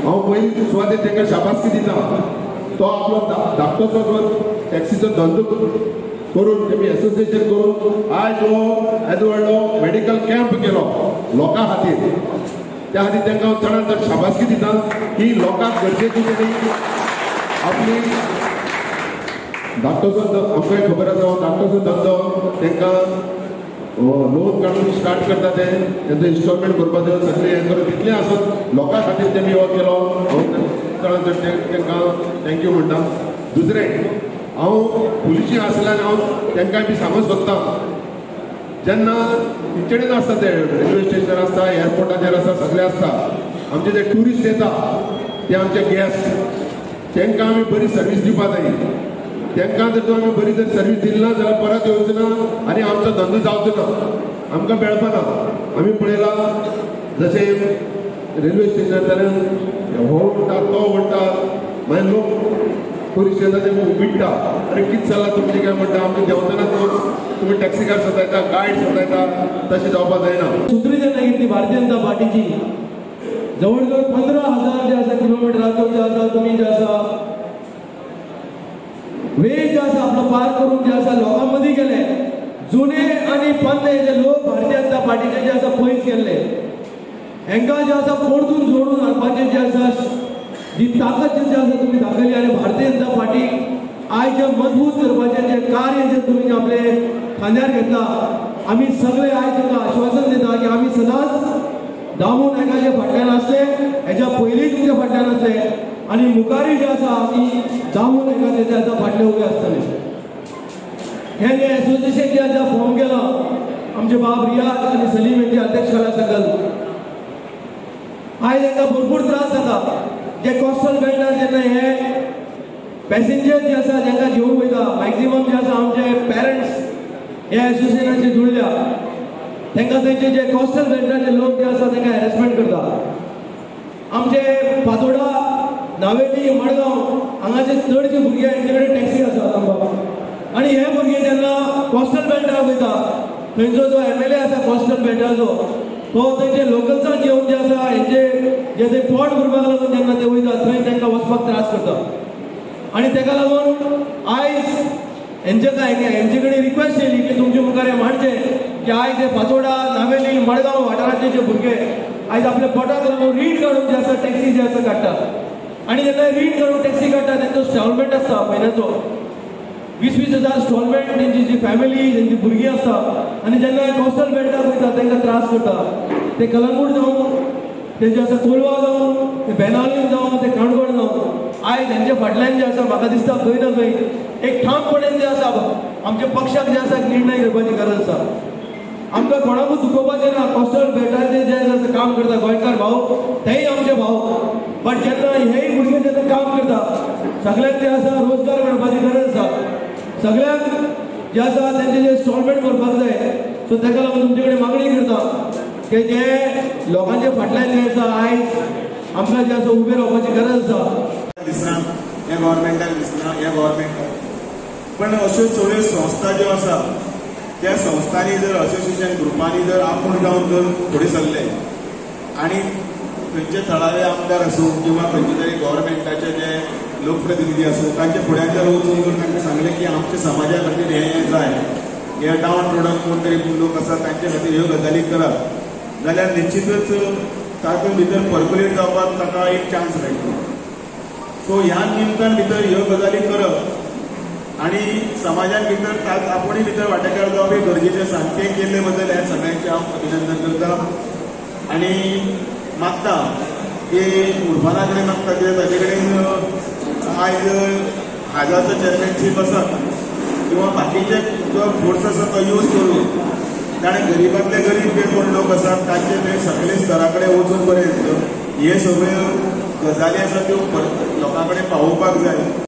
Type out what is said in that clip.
हांव पयलीं सुवातेर तांकां शाबासकी दिता. तो आपलो धाकटोसो जो टॅक्सीचो धंदो करून तेमी एसोसिएशन करून आयज हो येदो व्हडलो मेडिकल कॅम्प केलो लोकां खातीर. त्या खातीर तांकां हांव चडांत चड शाबासकी दिता की लोकांक गरजेची तेणी आपली धाकटोसो आमकांय खबर आसा हो धाकटोसो धंदो तांकां लोन काढून स्टार्ट करता ते त्यांचं इन्स्टॉलमेंट करपाचें सगळें हें करून तितलें आसत लोकां खातीर तेमी हो केलो. हांव तांकां थँक्यू म्हणटा. दुसरें हांव पुलिशें आसल्यान हांव तांकांय बी सांगूंक सोदतां जेन्ना तेंचे कडेन आसता ते रेल्वे स्टेशनार आसता एअरपोर्टाचेर आसता सगळे आसता आमचे जे ट्युरिस्ट येता ते आमचे गेस्ट तांकां आमी बरी सर्वीस दिवपा जाय. तांकां जर आमी बरी जर सर्वीस दिली ना जाल्यार परत येवचो ना आनी आमचो धंदो जावचो ना आमकां मेळपाना. आमी पळयलां जशें रेल्वे स्टेशनार हो म्हणटा तो म्हणटा मागीर लोक ट्युरिस्ट येता ते विडटा अरे कितें चल्लां तुमचें काय म्हणटा आमकां देंवतना तुमी टॅक्सीकार सतायता गायड सतायता तशें जावपाक जायना. सुत्री जेन्ना घेतली भारतीय जनता पार्टीची जवळ जवळ 15,000 जे आसा किलोमिटराचो जे आसा तुमी जे आसा वेळ जे आसा आपलो पार करून जे आसा लोकां मदीं गेले. जुने आनी पन्ने जे लोक भारतीय जनता पार्टीचे जे आसा पयस गेल्ले हांकां जे आसा परतून जोडून हाडपाचें जे आसा जी ताकद जी आसा तुमी दाखयली आनी भारतीय जनता पार्टीक आयज जे मजबूत करपाचें जे कार्य जे तुमी आपले खांद्यार घेतला आमी सगळे आयज तुमकां आश्वासन दिता की आमी सदांच दामू नायकाचे फाटल्यान आसले हेच्या पयलीं तुमच्या फाटल्यान आसले आनी मुखारी जे आसा आमी दामू नायकाचे जे आसा फाटले उबे आसतले. हे जे एसोसिएशन जे आसा फॉर्म केला आमचे बाब रियाज आनी सलीम यांचे अध्यक्ष कला सकल आयज तांकां भरपूर त्रास जाता. जे कोस्टल बेल्टार जेन्ना हे पॅसेंजर जे आसा जांकां घेवन वयता मॅक्झिमम जे आसा आमचे पेरंट्स ह्या एसोसिएशनाचे जुळल्या तांकां थंयचे जे कोस्टल बेल्टाचे लोक जे आसा तांकां हॅरेसमेंट करता. आमचे फातोडा नावेली मडगांव हांगाचे चडशे भुरगे हांचे कडेन टॅक्सी आसा आनी हे भुरगे जेन्ना कोस्टल बेल्टार वयता थंयचो जो MLA आसा कोस्टल बेल्टाचो तो थंयचे लोकल्सांक घेवन जे आसा हेंचे जे थंय पोट भरपाक लागून जेन्ना ते वयता थंय तांकां वचपाक त्रास करता. आनी ताका लागून आयज हेंचे कडेन रिक्वेस्ट येयली की तुमचे मुखार हें मांडचें की आयज हे फातोडा नावेली मडगांव वाठाराचे जे भुरगे आयज आपल्या पोटाक लागून रीण काडून जे आसा टॅक्सी जे आसा काडटा आनी जेन्ना रीण काडून टॅक्सी काडटा तांचो स्टॉलमेंट आसता म्हयन्याचो 20,000 स्टॉलमेंट तेंची जी फॅमिली तेंची भुरगीं आसता आनी जेन्ना कोस्टल बेल्टार वयता तांकां त्रास करता. ते कलंगूट जावं ते जे आसा कोलवा जावं ते बेनावलीम जावं ते काणकोण जावं आयज हेंचे फाटल्यान जे आसा म्हाका दिसता खंय ना खंय एक ठामपणान जे आसा आमच्या पक्षाक जे आसा निर्णय घेवपाची गरज आसा. आमकां कोणाकूच दुखोवपाचें ना. कोस्टल बेल्टाचेर जे आसा काम करता गोंयकार भाव तेय आमचे भाव बट जेन्ना हेय भुरगे जेन्ना काम करता सगळ्यांक जे आसा रोजगार मेळपाची गरज आसा. सगळ्यांक जे आसा तेंचे जे स्टॉलमेंट करपाक जाय सो ताका लागून तुमचे कडेन मागणी करता की जे लोकांच्या फाटल्यान जे आसा आयज आमकां जे आसा उबे रावपाची गरज आसा. दिसना हे गव्हर्मेंटाक दिसना हे गव्हर्मेंटाक पण अश्यो सगळ्यो संस्था ज्यो आसा त्या संस्थांनी जर असोसिएशन ग्रुपांनी जर आपूण जावन जर फुडें सरले आनी खंयचे थळावे आमदार आसूं किंवा खंयचे तरी गव्हर्मेंटाचे जे लोकप्रतिनिधी आसूं तांचे फुड्यान जर वचून जर तांकां सांगलें की आमच्या समाजा खातीर हें जाय हे डावन रोडान कोण तरी लोक आसा तांचे खातीर ह्यो गजाली करप जाल्यार निश्चितच तातूंत भितर पर्कुलेट जावपाक ताका एक चान्स मेळटलो. सो ह्या निमतान भितर ह्यो गजाली करप आनी समाजान भितर आपुणूय भितर वांटेकार जावप हे गरजेचें सारकें केल्ले बद्दल ह्या सगळ्यांचें हांव अभिनंदन करता आनी मागता की उर्फाना कडेन मागता कित्याक ताचे कडेन आयज हाजारचो चॅम्पियनशीप आसा किंवा बाकीचे जो फोर्स आसा तो यूज करून ताणें गरीबांतले गरीब जे कोण लोक आसात तांचे ते सकले स्तरा कडेन वचून पर्यंत हे सगळ्यो गजाली आसा त्यो लोकां कडेन पावोवपाक जाय.